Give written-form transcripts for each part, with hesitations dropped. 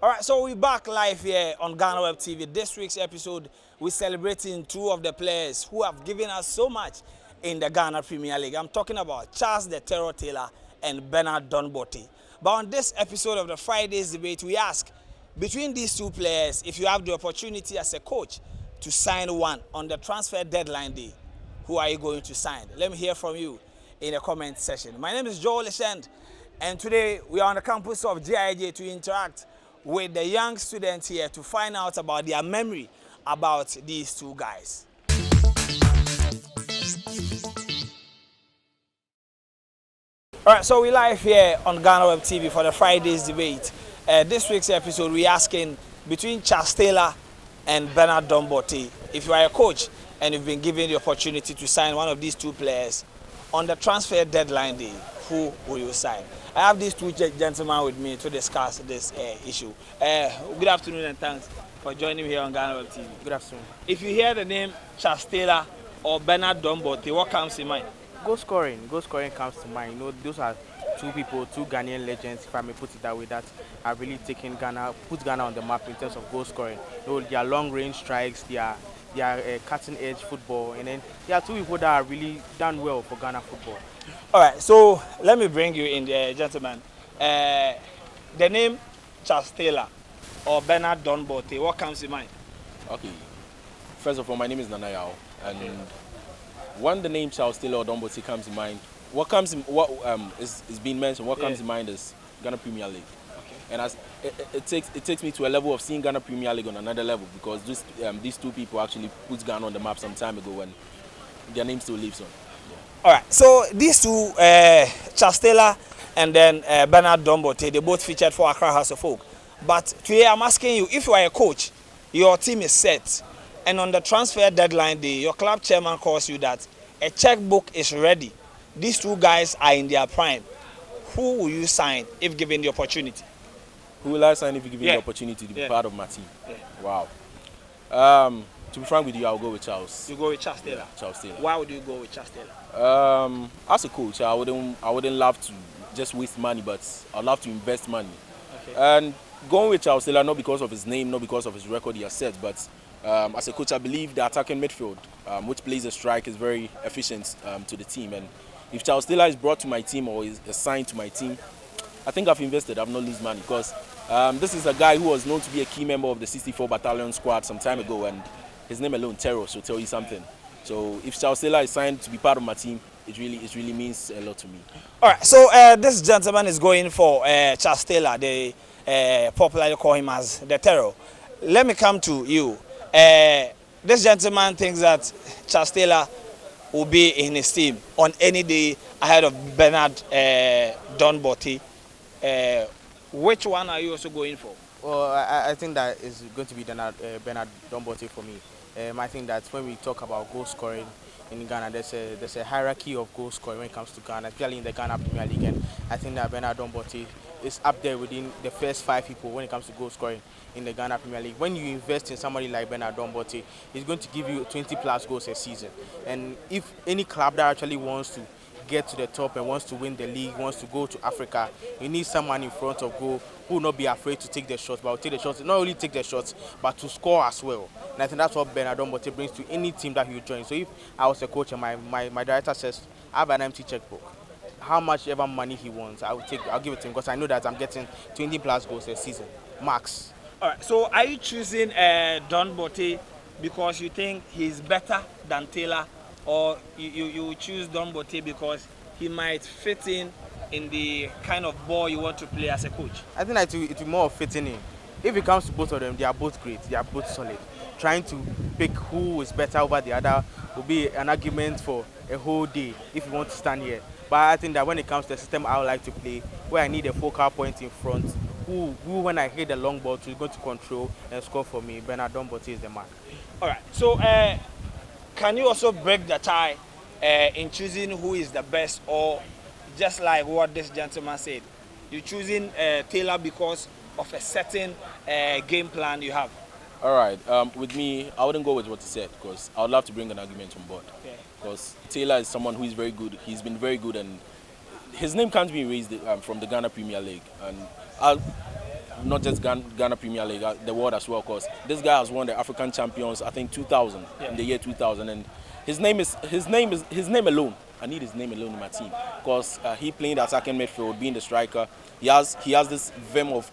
All right, so we're back live here on Ghana Web TV. This week's episode, we're celebrating two of the players who have given us so much in the Ghana Premier League. I'm talking about Charles the Terror Taylor and Bernard Bortey. But on this episode of the Friday's debate, we ask, between these two players, if you have the opportunity as a coach to sign one on the transfer deadline day, who are you going to sign? Let me hear from you in the comment section. My name is Joel Leshend, and today we are on the campus of GIJ to interact with the young students here to find out about their memory about these two guys. All right, so we're live here on Ghana Web TV for the Friday's debate. This week's episode, we're asking between Charles Taylor and Bernard Bortey, if you are a coach and you've been given the opportunity to sign one of these two players on the transfer deadline day, who will you sign? I have these two gentlemen with me to discuss this issue. Good afternoon and thanks for joining me here on Ghana Web TV. Good afternoon. If you hear the name Charles Taylor or Bernard Bortey, what comes in mind? Goal scoring comes to mind. You know, those are two people, two Ghanaian legends, if I may put it that way, that have really taken Ghana, put Ghana on the map in terms of goal scoring. You know, their long-range strikes, their cutting-edge football, and then there are two people that are really done well for Ghana football. All right, so let me bring you in there, gentlemen. The name Charles Taylor or Bernard Bortey, what comes in mind? Okay. First of all, my name is Nanayao, and when the name Charles Taylor or Bortey comes in mind, what is being mentioned, what comes in mind is Ghana Premier League. Okay. And it takes me to a level of seeing Ghana Premier League on another level, because these two people actually put Ghana on the map some time ago when their name still lives on. All right, so these two, Charles Taylor and then Bernard Bortey, they both featured for Accra House of Folk. But today I'm asking you, if you are a coach, your team is set, and on the transfer deadline day, your club chairman calls you that a checkbook is ready. These two guys are in their prime. Who will you sign if given the opportunity? Who will I sign if given the opportunity to be part of my team? Yeah. Wow. To be frank with you, I'll go with Charles. You go with Charles Taylor? Yeah, Charles Taylor. Why would you go with Charles Taylor? As a coach, I wouldn't love to just waste money, but I'd love to invest money. Okay. And going with Charles Taylor, not because of his name, not because of his record he has set, but as a coach, I believe the attacking midfield, which plays a strike, is very efficient to the team. And if Charles Taylor is brought to my team or is assigned to my team, I think I've invested. I've not lose money, because this is a guy who was known to be a key member of the 64 Battalion squad some time ago, and his name alone, Terror, should tell you something. So if Charles Taylor is signed to be part of my team, it really means a lot to me. All right, so this gentleman is going for Charles Taylor. They popularly call him as the Terror. Let me come to you. This gentleman thinks that Charles Taylor will be in his team on any day ahead of Bernard Bortey. Which one are you also going for? Well, I think that is going to be Bernard Bortey for me. I think that when we talk about goal scoring in Ghana, there's a hierarchy of goal scoring when it comes to Ghana, especially in the Ghana Premier League. And I think that Bernard Bortey is up there within the first 5 people when it comes to goal scoring in the Ghana Premier League. When you invest in somebody like Bernard Bortey, he's going to give you 20+ goals a season. And if any club that actually wants to get to the top and wants to win the league, wants to go to Africa, you need someone in front of goal who will not be afraid to take the shots, but will take the shots, not only take the shots, but to score as well. And I think that's what Bernard Bortey brings to any team that he joins. So if I was a coach and my director says, I have an empty checkbook, how much ever money he wants, I'll give it to him, because I know that I'm getting 20+ goals a season, max. All right, so are you choosing Bortey because you think he's better than Taylor, or you choose Bortey because he might fit in the kind of ball you want to play as a coach? I think that it will more of fitting in. If it comes to both of them, they are both great, they are both solid. Trying to pick who is better over the other will be an argument for a whole day if you want to stand here. But I think that when it comes to the system I would like to play, where I need a focal point in front, who when I hit the long ball, is going to control and score for me, Bernard Bortey is the man. All right, so can you also break the tie in choosing who is the best, or just like what this gentleman said, you're choosing Taylor because of a certain game plan you have? All right, with me, I wouldn't go with what he said, because I would love to bring an argument on board. Because Taylor is someone who is very good. He's been very good, and his name can't be erased from the Ghana Premier League. And not just Ghana Premier League, the world as well. Because this guy has won the African champions, I think 2000, in the year 2000, and his name alone. I need his name alone in my team because he playing the attacking midfield, being the striker. He has this vim of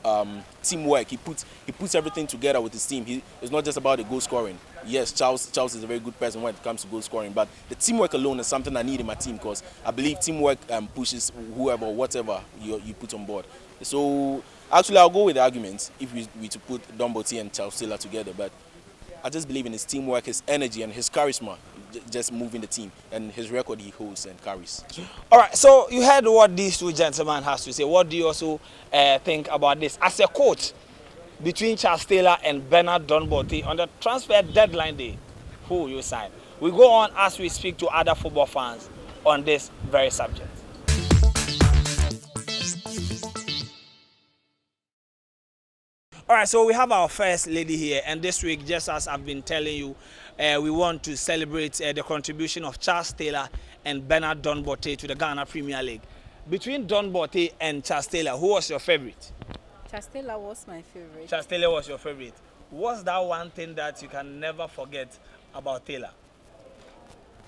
teamwork. He puts everything together with his team. It's not just about the goal scoring. Yes, Charles is a very good person when it comes to goal scoring, but the teamwork alone is something I need in my team because I believe teamwork pushes whoever, whatever you put on board. So actually, I'll go with the argument if we to put Don Bortey and Charles Taylor together, but I just believe in his teamwork, his energy, and his charisma, just moving the team, and his record he holds and carries. All right, so you heard what these two gentlemen has to say. What do you also think about this? As a coach, between Charles Taylor and Bernard Don Bortey on the transfer deadline day, who will you sign? We go on as we speak to other football fans on this very subject. All right, so we have our first lady here, and this week, just as I've been telling you, we want to celebrate the contribution of Charles Taylor and Bernard Don Bortey to the Ghana Premier League. Between Don Bortey and Charles Taylor, who was your favorite? Charles Taylor was my favorite. Charles Taylor was your favorite. What's that one thing that you can never forget about Taylor?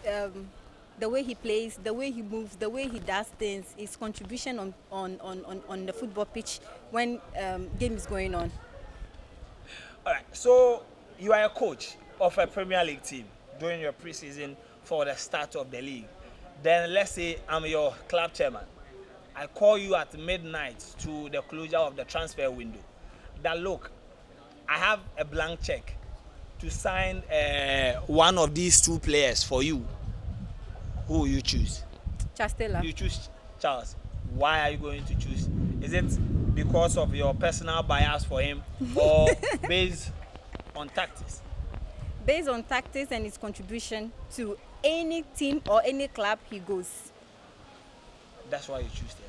The way he plays, the way he moves, the way he does things, his contribution on the football pitch when game is going on. All right, so you are a coach of a Premier League team during your preseason for the start of the league. Then let's say I'm your club chairman. I call you at midnight to the closure of the transfer window. That look, I have a blank check to sign one of these two players for you. Who will you choose? Charles Taylor. You choose Charles. Why are you going to choose? Is it because of your personal bias for him or based on tactics? Based on tactics and his contribution to any team or any club he goes. That's why you choose Taylor.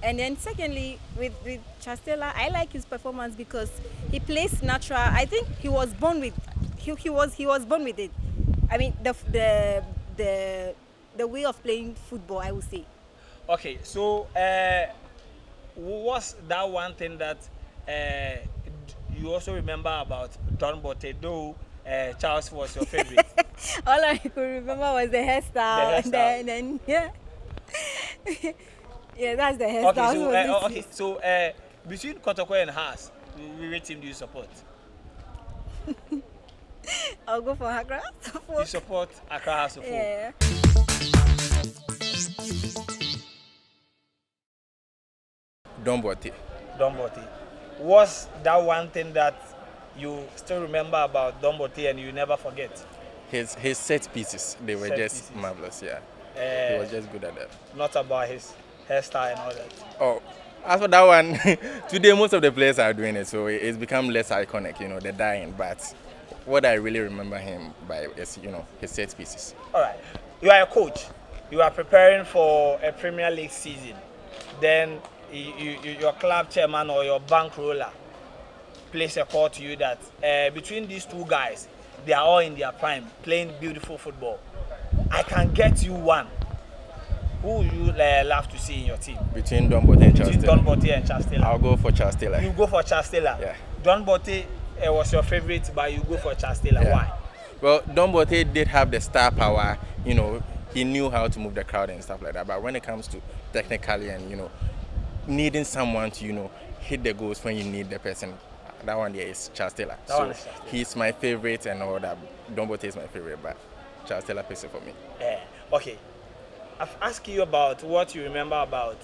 And then secondly, with Charles Taylor, I like his performance because he plays natural. I think he was born with he was born with it. I mean the way of playing football, I would say. Okay, so what's that one thing that you also remember about Don Bortey, though Charles was your favorite? All I could remember was the hairstyle. The hairstyle. And then yeah. Yeah, that's the hairstyle. So between Kotoko and Haas, which team do you support? I'll go for Accra. You support Accra House of Folk? Yeah. Don Bortey. Don Bortey. What's that one thing that you still remember about Don Bortey and you never forget? His set pieces, they were just marvelous, yeah. He was just good at that. Not about his hairstyle and all that. Oh, as for that one, today most of the players are doing it, so it's become less iconic, the dying. But what I really remember him by is, his set pieces. All right. You are a coach. You are preparing for a Premier League season. Then your club chairman or your bankroller place a call to you that between these two guys, they are all in their prime, playing beautiful football. I can get you one. Who would you love to see in your team? Between Don Bortey and Charles Taylor. Don Bortey and Charles Taylor. I'll go for Charles Taylor. You go for Charles Taylor? Yeah. Don Bortey was your favorite, but you go for Charles Taylor. Yeah. Why? Well, Don Bortey did have the star power. He knew how to move the crowd and stuff like that. But when it comes to technically and, needing someone to, hit the goals when you need the person, that one there is Charles Taylor. He's my favorite and all that. Don Bortey is my favorite, but Charles Taylor picks it for me. Okay. I've asked you about what you remember about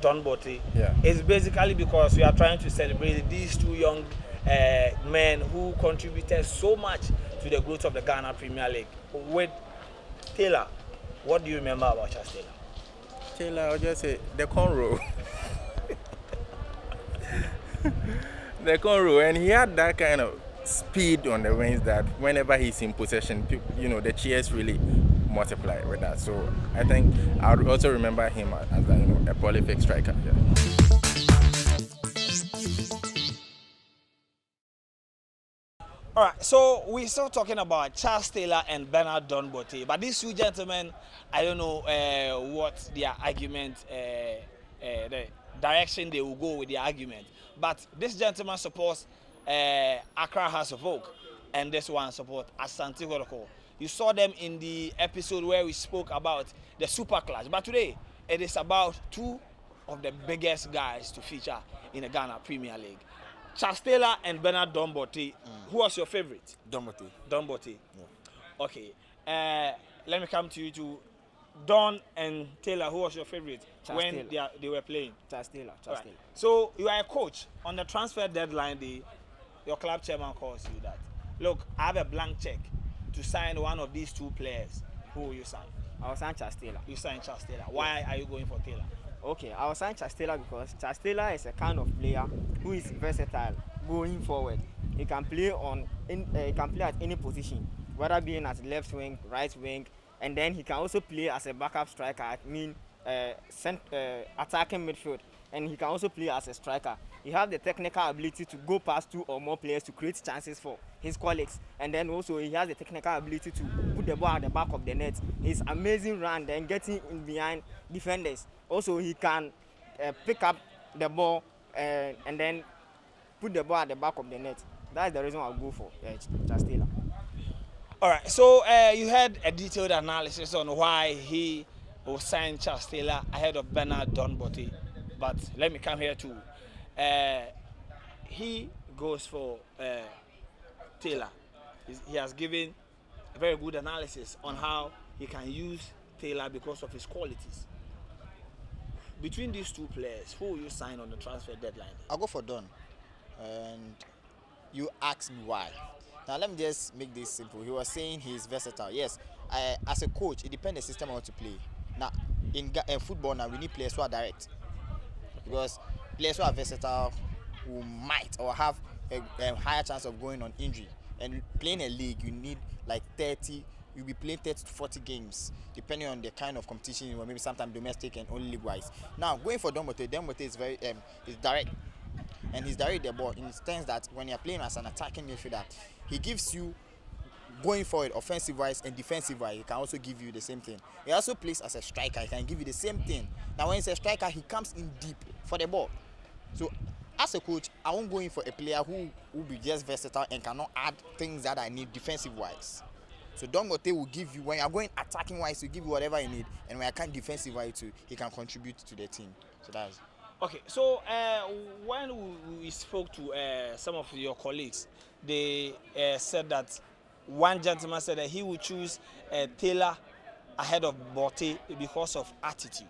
Don Bortey. Yeah. It's basically because we are trying to celebrate these two young men who contributed so much to the growth of the Ghana Premier League. With Taylor, what do you remember about Charles Taylor? Taylor, I'll just say the cornrow. The cornrow, and he had that kind of speed on the wings that whenever he's in possession, the cheers really multiply with that. So I think I would also remember him as a prolific striker. Yeah. All right, so we're still talking about Charles Taylor and Bernard Don Bortey, but these two gentlemen, I don't know what their argument, direction they will go with the argument. But this gentleman supports Accra House of Oak, and this one supports Asante Kotoko. You saw them in the episode where we spoke about the Super Clash. But today, it is about two of the biggest guys to feature in the Ghana Premier League. Charles Taylor and Bernard Bortey. Who was your favorite? Bortey. Bortey. Yeah. Okay. Let me come to you two. Don and Taylor, who was your favorite when they were playing? Charles Taylor. Right. So you are a coach. On the transfer deadline day, your club chairman calls you that, look, I have a blank check to sign one of these two players. Who will you sign? I will sign Charles Taylor. You sign Charles Taylor. Why are you going for Taylor? Okay, I will sign Charles Taylor because Charles Taylor is a kind of player who is versatile going forward. He can play at any position, whether being at left wing, right wing, and then he can also play as a backup striker. Attacking midfield, and he can also play as a striker. He has the technical ability to go past two or more players to create chances for his colleagues, and then also he has the technical ability to put the ball at the back of the net. His amazing run, then getting in behind defenders. Also, he can pick up the ball and then put the ball at the back of the net. That's the reason I'll go for Charles Taylor. All right, so you had a detailed analysis on why he will sign Charles Taylor ahead of Bernard Bortey. But let me come here too. He goes for Taylor. He has given a very good analysis on how he can use Taylor because of his qualities. Between these two players, who will you sign on the transfer deadline? I'll go for Don. And you ask me why. Now let me just make this simple. He was saying he's versatile. Yes, as a coach, it depends on the system I want to play. Now, in football now, we need players who are direct. Because players who are versatile who might or have a higher chance of going on injury. And playing a league, you need like 30, you'll be playing 30 to 40 games, depending on the kind of competition, or maybe sometimes domestic and only league-wise. Now, going for Bortey is very is direct. And he's direct the ball in the sense that when you're playing as an attacking midfielder, he gives you going forward offensive-wise and defensive-wise. He can also give you the same thing. He also plays as a striker. He can give you the same thing. Now, when he's a striker, he comes in deep for the ball. So, as a coach, I won't go in for a player who will be just versatile and cannot add things that I need defensive-wise. So Bortey will give you, when you're going attacking-wise, he'll give you whatever you need. And when I can defensive-wise too, he can contribute to the team. So that's... Okay, so when we spoke to some of your colleagues, they said that one gentleman said that he would choose Taylor ahead of Bortey because of attitude.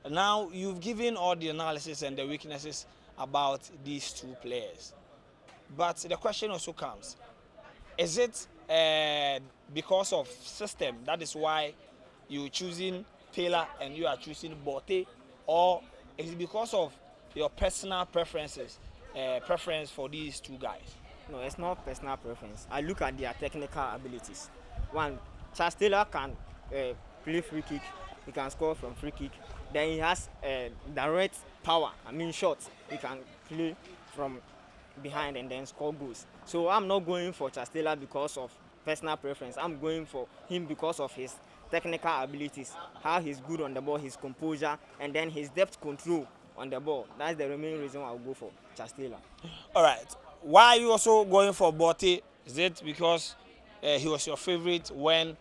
Now, you've given all the analysis and the weaknesses about these two players. But the question also comes, is it because of system, that is why you're choosing Taylor and you are choosing Bortey, or is it because of your personal preferences, preference for these two guys? No, it's not personal preference. I look at their technical abilities. One, Charles Taylor can play free kick. He can score from free kick. Then he has direct power. Shots. He can play from behind and then score goals. So I'm not going for Charles Taylor because of personal preference. I'm going for him because of his technical abilities, how he's good on the ball, his composure, and then his depth control on the ball. That's the remaining reason I'll go for Charles Taylor. All right. Why are you also going for Bortey? Is it because he was your favorite when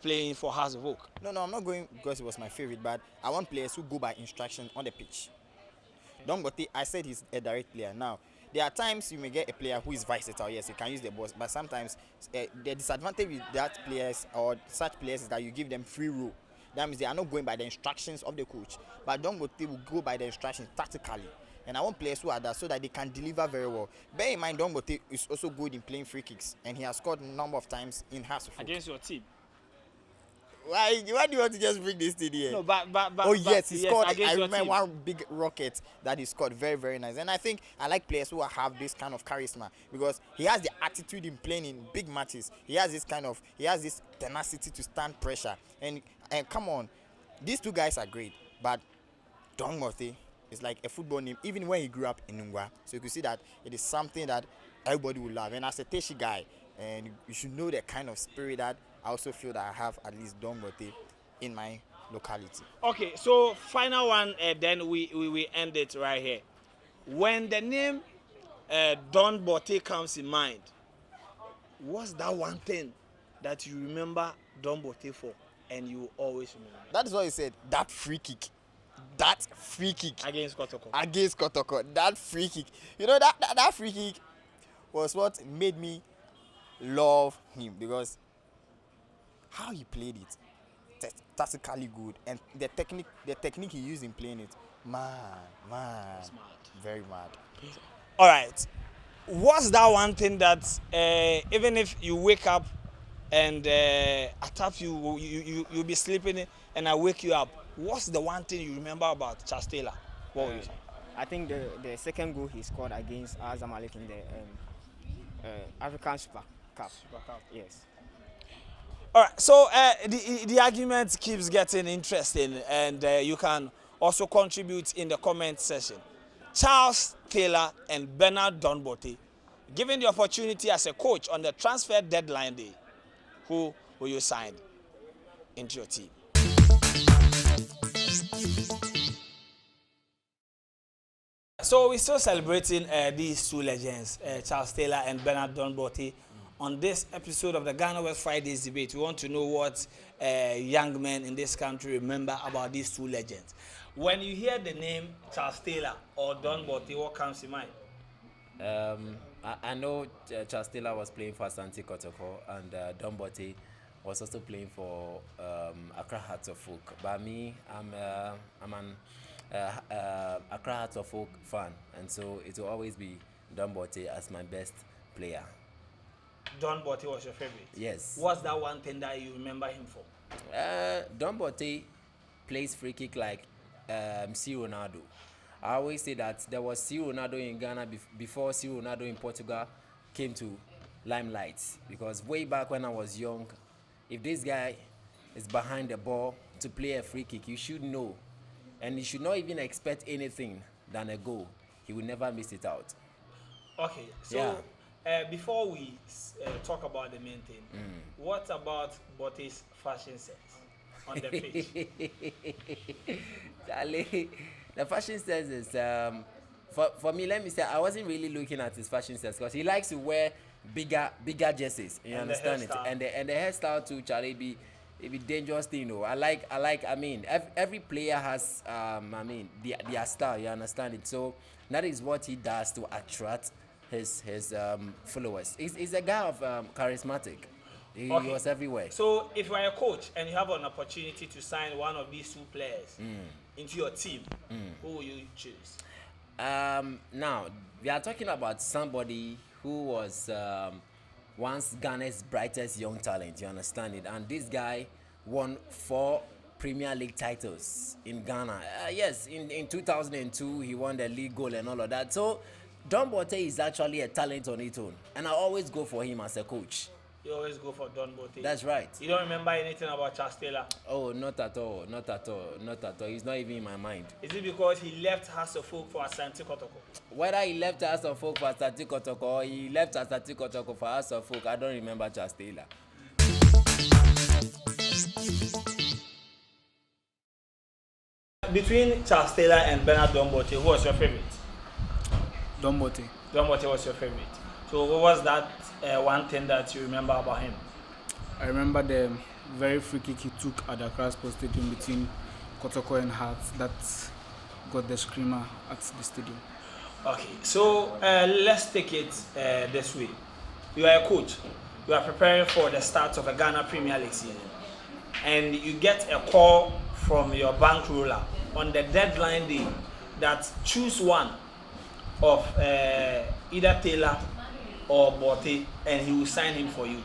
playing for House of Oak? No, I'm not going because he was my favorite, but I want players who go by instruction on the pitch. Bortey, I said he's a direct player. Now, there are times you may get a player who is versatile. Yes, he can use the ball, but sometimes the disadvantage with that players or such players is that you give them free roll. That means they are not going by the instructions of the coach. But Bortey will go by the instructions tactically. And I want players who are that so that they can deliver very well. Bear in mind, Bortey is also good in playing free kicks, and he has scored a number of times in House of Oak. Against your team? Why do you want to just bring this thing here? No, but oh yes, he scored. I remember team. one big rocket that he scored, very, very nice. And I think I like players who have this kind of charisma because he has the attitude in playing in big matches. He has this tenacity to stand pressure. And come on, these two guys are great, but Bortey is like a football name, even when he grew up in Ngwa. So you can see that it is something that everybody will love. And as a Teshi guy, and you should know the kind of spirit that I also feel that I have at least Bortey in my locality. Okay, so final one, then we end it right here. When the name Don Bortey comes in mind, what's that one thing that you remember Don Bortey for and you always remember? That is what he said. That free kick. That free kick. Against Kotoko. Against Kotoko. That free kick. You know, that free kick was what made me love him, because how he played it, tactically good, and the technique he used in playing it, man, very mad. All right, what's that one thing that even if you wake up and I tap you'll be sleeping and I wake you up, what's the one thing you remember about Charles Taylor? What would you say? I think the second goal he scored against Zamalek in the African Super Cup. Yes. All right, so the argument keeps getting interesting, and you can also contribute in the comment section. Charles Taylor and Bernard Don Bortey, given the opportunity as a coach on the transfer deadline day, who will you sign into your team? So we're still celebrating these two legends, Charles Taylor and Bernard Don Bortey. On this episode of the Ghana West Fridays debate, we want to know what young men in this country remember about these two legends. When you hear the name Charles Taylor or Don Bortey, what comes to mind? I know Charles Taylor was playing for Asante Kotoko, and Don Bortey was also playing for Accra Hearts of Oak. But me, I'm an Accra Hearts of Oak fan, and so it will always be Don Bortey as my best player. Don Bortey was your favorite? Yes. What's that one thing that you remember him for? Don Bortey plays free kick like C. Ronaldo. I always say that there was C. Ronaldo in Ghana before C. Ronaldo in Portugal came to limelight. Because way back when I was young, if this guy is behind the ball to play a free kick, you should know. And you should not even expect anything than a goal. He will never miss it out. Okay, so before we talk about the main thing, what about Bortey's fashion sense on the pitch? Charlie, the fashion sense is, for me, let me say, I wasn't really looking at his fashion sense because he likes to wear bigger jerseys. You understand it? And the hairstyle too, Charlie, it be dangerous thing, you know. I mean, every player has, their style. You understand it? So that is what he does to attract his followers. He's a guy of charismatic. He was everywhere. So if you are a coach and you have an opportunity to sign one of these two players into your team, who will you choose? Now we are talking about somebody who was once Ghana's brightest young talent. You understand it? And this guy won 4 Premier League titles in Ghana. Yes, in 2002 he won the league goal and all of that. So Don Bortey is actually a talent on its own, and I always go for him as a coach. You always go for Don Bortey. That's right. You don't remember anything about Charles Taylor? Oh, not at all. He's not even in my mind. Is it because he left House of Folk for Asante Kotoko? Whether he left House of Folk for Asante Kotoko or he left Asante Kotoko for House of Folk, I don't remember Charles Taylor. Between Charles Taylor and Bernard Don Bortey, who was your favorite? Don Bortey. Don Bortey was your favorite. So what was that one thing that you remember about him? I remember the very free kick he took at the Accra Sports Stadium between Kotoko and Hearts that got the screamer at the stadium. Okay, so let's take it this way. You are a coach. You are preparing for the start of a Ghana Premier League season. And you get a call from your bankroller on the deadline day that choose one of either Taylor or Bortey, and he will sign him for you.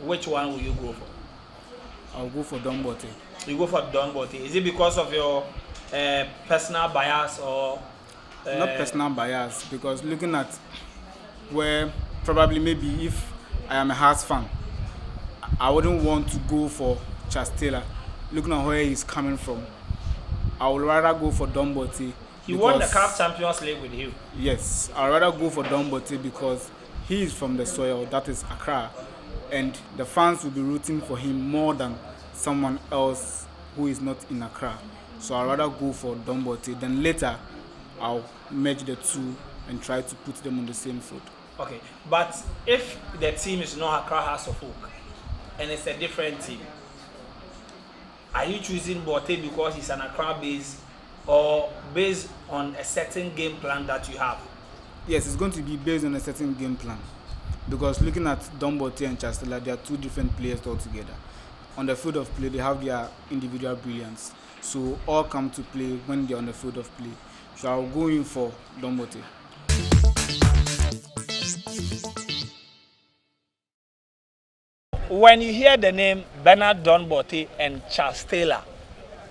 Which one will you go for? I'll go for Don Bortey. You go for Don Bortey. Is it because of your personal bias or? Not personal bias, because looking at where probably maybe if I am a Hearts fan, I wouldn't want to go for Charles Taylor. Looking at where he's coming from, I would rather go for Don Bortey. He won the CAF Champions League with you. Yes, I'd rather go for Don Bortey because he is from the soil, that is Accra, and the fans will be rooting for him more than someone else who is not in Accra. So I'd rather go for Don Bortey. Then later, I'll merge the two and try to put them on the same foot. Okay, but if the team is not Accra House of Oak and it's a different team, are you choosing Bortey because he's an Accra base or based on a certain game plan that you have? Yes, it's going to be based on a certain game plan. Because looking at Don Bortey and Chastela, they are two different players altogether. On the field of play, they have their individual brilliance. So all come to play when they're on the field of play. So I'll go in for Don Bortey. When you hear the name Bernard Don Bortey and Charles Taylor,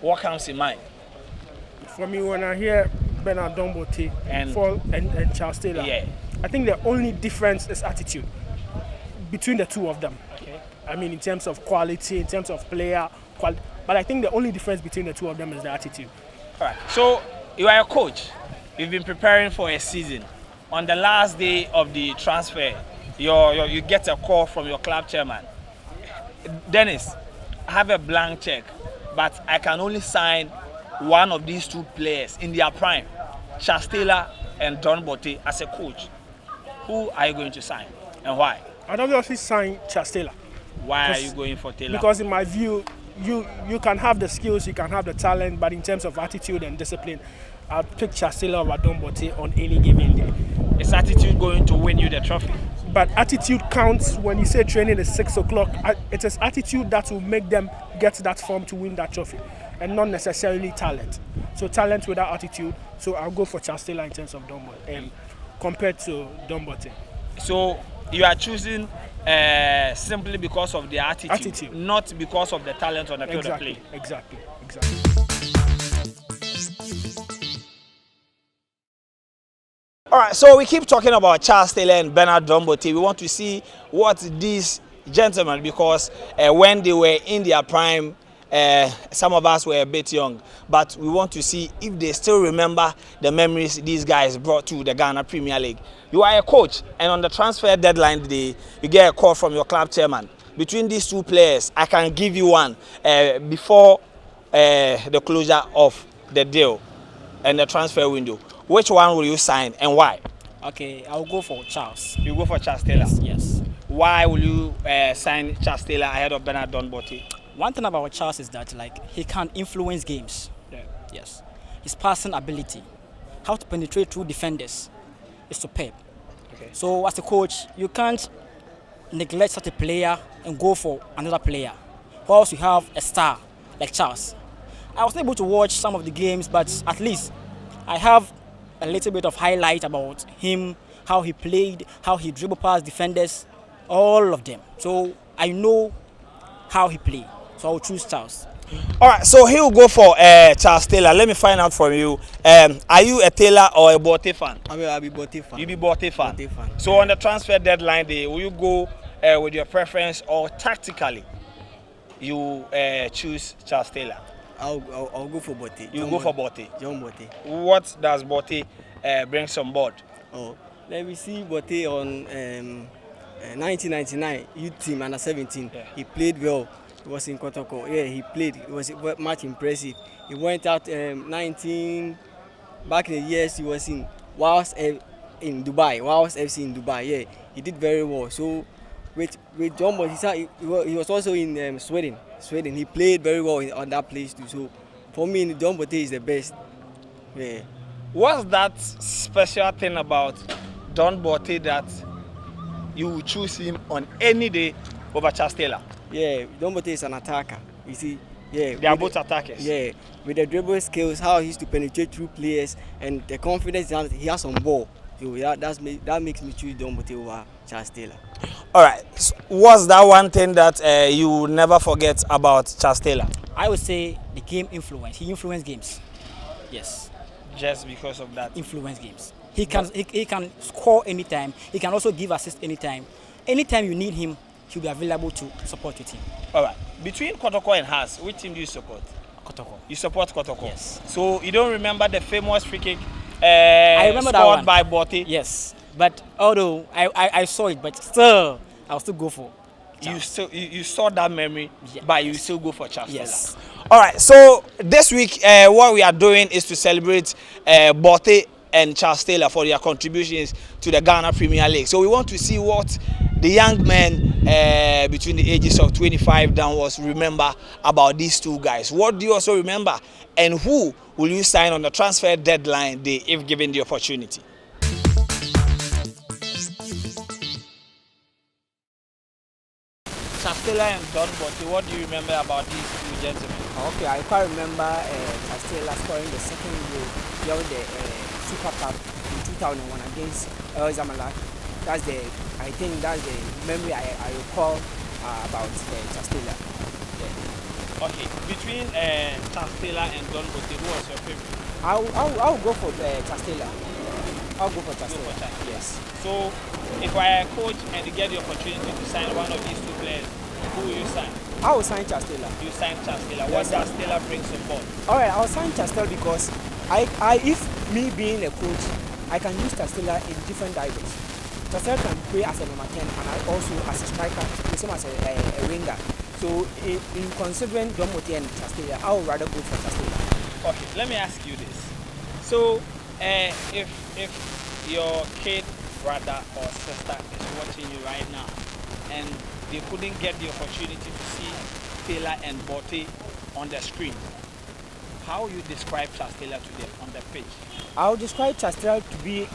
what comes in mind? For me, when I hear Bernard Don Bortey and Charles Taylor, yeah, I think the only difference is attitude between the two of them. Okay. I mean, in terms of quality, in terms of player quality, but I think the only difference between the two of them is the attitude. All right. So you are a coach. You've been preparing for a season. On the last day of the transfer, you get a call from your club chairman. Dennis, I have a blank check, but I can only sign one of these two players in their prime, Charles Taylor and Don Bortey, as a coach. Who are you going to sign and why? I'd obviously sign Charles Taylor. Why are you going for Taylor? Because in my view, you can have the skills, you can have the talent, but in terms of attitude and discipline, I'd pick Charles Taylor over Don Bortey on any given day. Is attitude going to win you the trophy? But attitude counts when you say training is 6 o'clock. It is attitude that will make them get that form to win that trophy, and not necessarily talent. So talent without attitude. So I'll go for Charles Taylor in terms of Don Bortey, compared to Don Bortey. So you are choosing simply because of the attitude, not because of the talent on the field of play. Exactly. All right, so we keep talking about Charles Taylor and Bernard Don Bortey. We want to see what these gentlemen, because when they were in their prime, some of us were a bit young, but we want to see if they still remember the memories these guys brought to the Ghana Premier League. You are a coach, and on the transfer deadline day, you get a call from your club chairman. Between these two players, I can give you one before the closure of the deal and the transfer window. Which one will you sign and why? Okay, I'll go for Charles. You go for Charles Taylor? Yes. Why will you sign Charles Taylor ahead of Bernard Don Bortey? One thing about Charles is that he can influence games. Yeah. Yes. His passing ability, how to penetrate through defenders, is superb. Okay. So as a coach, you can't neglect such a player and go for another player. Whilst you have a star like Charles. I was able to watch some of the games, but at least I have a little bit of highlight about him, how he played, how he dribbled past defenders, all of them. So I know how he played. So I'll choose Charles. All right, so he will go for Charles Taylor. Let me find out from you. Are you a Taylor or a Bortey fan? I'll be Bortey fan. You be Bortey fan. Bortey fan. So on the transfer deadline day, will you go with your preference or tactically you choose Charles Taylor? I'll go for Bortey. You go for Bortey. John Bortey. What does Bortey bring on board? Oh, let me see Bortey on 1999 youth team under 17. Yeah. He played well. He was in Kotoko. Yeah, he played. It was much impressive. He went out 19 back in the years. He was in in Dubai. Wales FC in Dubai. Yeah, he did very well. So with John Bortey, he was also in Sweden. He played very well on that place too. So for me, John Bortey is the best. Yeah. What's that special thing about Don Bortey that you will choose him on any day over Charles Taylor? Yeah, Don Bortey is an attacker. You see, yeah. They are both attackers. Yeah, with the dribble skills, how he used to penetrate through players, and the confidence he has on ball. So that makes me choose Don Bortey over Charles Taylor. All right. What's that one thing that you will never forget about Charles Taylor? I would say the game influence. He influenced games. Yes. Just because of that. Influence games. He can score anytime. He can also give assist anytime. Anytime you need him, he'll be available to support your team. All right. Between Kotoko and Haas, which team do you support? Kotoko. You support Kotoko? Yes. So you don't remember the famous free kick I remember scored that one. by Bortey? Yes. But although I saw it, but still, I'll still go for you saw that memory, but you still go for Charles Yes. Taylor. All right. So this week, what we are doing is to celebrate Bortey and Charles Taylor for their contributions to the Ghana Premier League. So we want to see what the young men between the ages of 25 downwards remember about these two guys. What do you also remember, and who will you sign on the transfer deadline day if given the opportunity? Charles Taylor and Don Bortey, what do you remember about these two gentlemen? Okay, I quite remember Chastela scoring the second goal during the Super Cup in 2001 against El Zamalek. I think that's the memory I recall about Chastela. Yeah. Okay, between Chastela and Don Bortey, who was your favorite? I'll go for Chastela. I'll go for Chastela. Yes. So, if I am a coach and you get the opportunity to sign one of these two players, who will you sign? I will sign Chastela. You sign Chastela. Yes, What sir. Chastela brings on board? Alright, I'll sign Chastela because if me being a coach, I can use Chastela in different directions. Chastela can play as a number 10 and also as a striker, the same as a winger. So in considering Don Bortey and Chastela, I would rather go for Chastela. Okay, let me ask you this. So, if your kid, brother or sister is watching you right now, and they couldn't get the opportunity to see Taylor and Bortey on the screen, how will you describe Charles Taylor to them on the pitch? I'll describe Chastela to be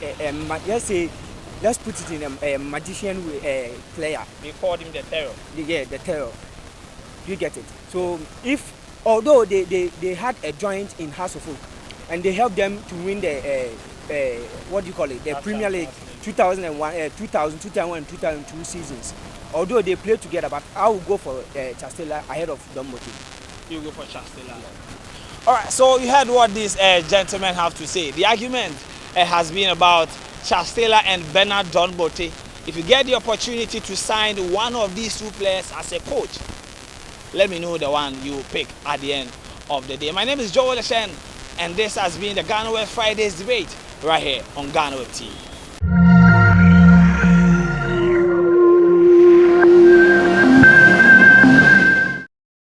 let's put it in a magician player. They called him the Terror. Yeah, the terror. You get it. So although they had a joint in House of Folk, and they helped them to win the what do you call it? The Premier League 2001, 2001 and 2002 seasons. Although they played together, but I will go for Chastela ahead of Don Bortey. You go for Chastela. All right, so you heard what these gentlemen have to say. The argument has been about Chastela and Bernard Don Bortey. If you get the opportunity to sign one of these two players as a coach, let me know the one you pick at the end of the day. My name is Joel Ashen, and this has been the Ghana Web Fridays debate right here on Ghana Web TV.